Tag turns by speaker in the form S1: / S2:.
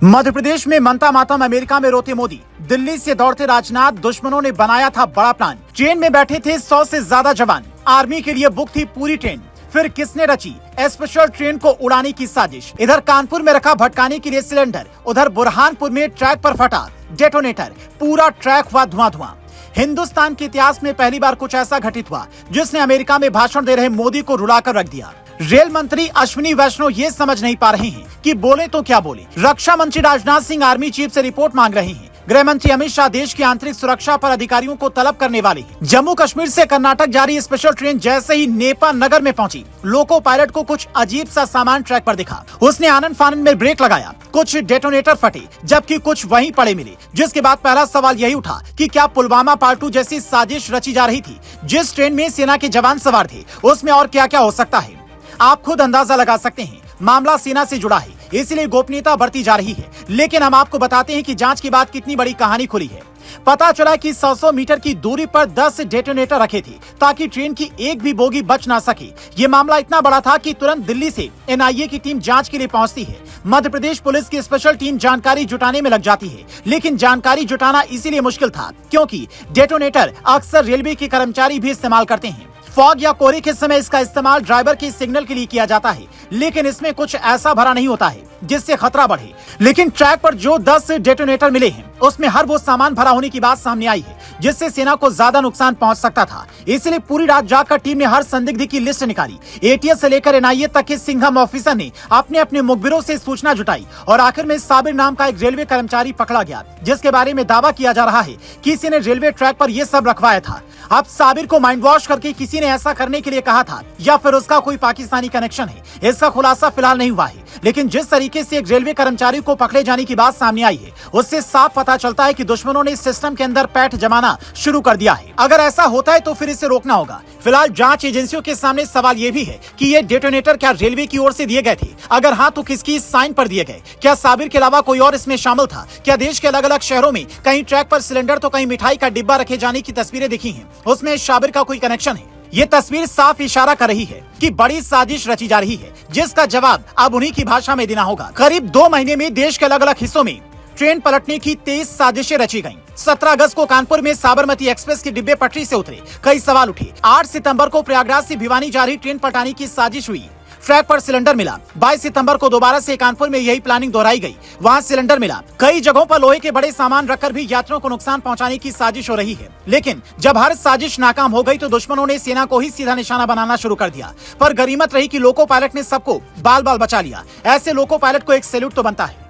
S1: मध्य प्रदेश में मनता मातम, अमेरिका में रोते मोदी, दिल्ली से दौड़ते राजनाथ, दुश्मनों ने बनाया था बड़ा प्लान। ट्रेन में बैठे थे 100 से ज्यादा जवान, आर्मी के लिए बुक थी पूरी ट्रेन। फिर किसने रची स्पेशल ट्रेन को उड़ाने की साजिश? इधर कानपुर में रखा भटकाने के लिए सिलेंडर, उधर बुरहानपुर में ट्रैक पर फटा डेटोनेटर, पूरा ट्रैक हुआ धुआं धुआं। हिंदुस्तान के इतिहास में पहली बार कुछ ऐसा घटित हुआ जिसने अमेरिका में भाषण दे रहे मोदी को रुलाकर रख दिया। रेल मंत्री अश्विनी वैष्णव ये समझ नहीं पा रहे हैं कि बोले तो क्या बोले। रक्षा मंत्री राजनाथ सिंह आर्मी चीफ से रिपोर्ट मांग रहे हैं। गृह मंत्री अमित शाह देश की आंतरिक सुरक्षा पर अधिकारियों को तलब करने वाले हैं। जम्मू कश्मीर से कर्नाटक जा रही स्पेशल ट्रेन जैसे ही नेपा नगर में पहुंची, लोको पायलट को कुछ अजीब सा सामान ट्रैक पर दिखा। उसने आनन फानन में ब्रेक लगाया, कुछ डेटोनेटर फटे, जबकि कुछ वहीं पड़े मिले। जिसके बाद पहला सवाल यही उठा कि क्या पुलवामा पार्ट 2 जैसी साजिश रची जा रही थी? जिस ट्रेन में सेना के जवान सवार थे, उसमें और क्या क्या हो सकता है? आप खुद अंदाजा लगा सकते हैं। मामला सेना से जुड़ा है, इसलिए गोपनीयता बरती जा रही है। लेकिन हम आपको बताते हैं कि जांच के बाद कितनी बड़ी कहानी खुली है। पता चला कि 100 मीटर की दूरी पर 10 डेटोनेटर रखे थे ताकि ट्रेन की एक भी बोगी बच ना सके। ये मामला इतना बड़ा था कि तुरंत दिल्ली से एनआईए की टीम जांच के लिए पहुंचती है। मध्य प्रदेश पुलिस की स्पेशल टीम जानकारी जुटाने में लग जाती है। लेकिन जानकारी जुटाना इसीलिए मुश्किल था क्योंकि डेटोनेटर अक्सर रेलवे के कर्मचारी भी इस्तेमाल करते हैं। फॉग या कोहरे के समय इसका इस्तेमाल ड्राइवर के सिग्नल के लिए किया जाता है, लेकिन इसमें कुछ ऐसा भरा नहीं होता है जिससे खतरा बढ़े। लेकिन ट्रैक पर जो 10 डेटोनेटर मिले हैं, उसमें हर वो सामान भरा होने की बात सामने आई है जिससे सेना को ज्यादा नुकसान पहुंच सकता था। इसलिए पूरी रात जागकर टीम ने हर संदिग्ध की लिस्ट निकाली। एटीएस से लेकर एनआईए तक के सिंघम ऑफिसर ने अपने अपने मुखबिरों से सूचना जुटाई और आखिर में साबिर नाम का एक रेलवे कर्मचारी पकड़ा गया, जिसके बारे में दावा किया जा रहा है कि किसी ने रेलवे ट्रैक पर यह सब रखवाया था। अब साबिर को माइंड वॉश करके किसी ने ऐसा करने के लिए कहा था या फिर उसका कोई पाकिस्तानी कनेक्शन है, इसका खुलासा फिलहाल नहीं हुआ है। लेकिन जिस तरीके से एक रेलवे कर्मचारी को पकड़े जाने की बात सामने आई है, उससे साफ पता चलता है कि दुश्मनों ने इस सिस्टम के अंदर पैठ जमाना शुरू कर दिया है। अगर ऐसा होता है तो फिर इसे रोकना होगा। फिलहाल जांच एजेंसियों के सामने सवाल ये भी है कि ये डेटोनेटर क्या रेलवे की ओर से दिए गए थे? अगर हाँ, तो किसकी साइन पर दिए गए? क्या साबिर के अलावा कोई और इसमें शामिल था? क्या देश के अलग अलग शहरों में कहीं ट्रैक पर सिलेंडर तो कहीं मिठाई का डिब्बा रखे जाने की तस्वीरें दिखी हैं, उसमें साबिर का कोई कनेक्शन है? ये तस्वीर साफ इशारा कर रही है कि बड़ी साजिश रची जा रही है, जिसका जवाब अब उन्हीं की भाषा में देना होगा। करीब 2 महीने में देश के अलग अलग हिस्सों में ट्रेन पलटने की 23 साजिशें रची गईं। 17 अगस्त को कानपुर में साबरमती एक्सप्रेस के डिब्बे पटरी से उतरे, कई सवाल उठे। 8 सितंबर को प्रयागराज से भिवानी जा रही ट्रेन पलटाने की साजिश हुई, ट्रैक पर सिलेंडर मिला। 22 सितंबर को दोबारा से कानपुर में यही प्लानिंग दोहराई गई, वहां सिलेंडर मिला। कई जगहों पर लोहे के बड़े सामान रखकर भी यात्रियों को नुकसान पहुंचाने की साजिश हो रही है। लेकिन जब हर साजिश नाकाम हो गई तो दुश्मनों ने सेना को ही सीधा निशाना बनाना शुरू कर दिया। पर गनीमत रही कि लोको पायलट ने सबको बाल बाल बचा लिया। ऐसे लोको पायलट को एक सैल्यूट तो बनता है।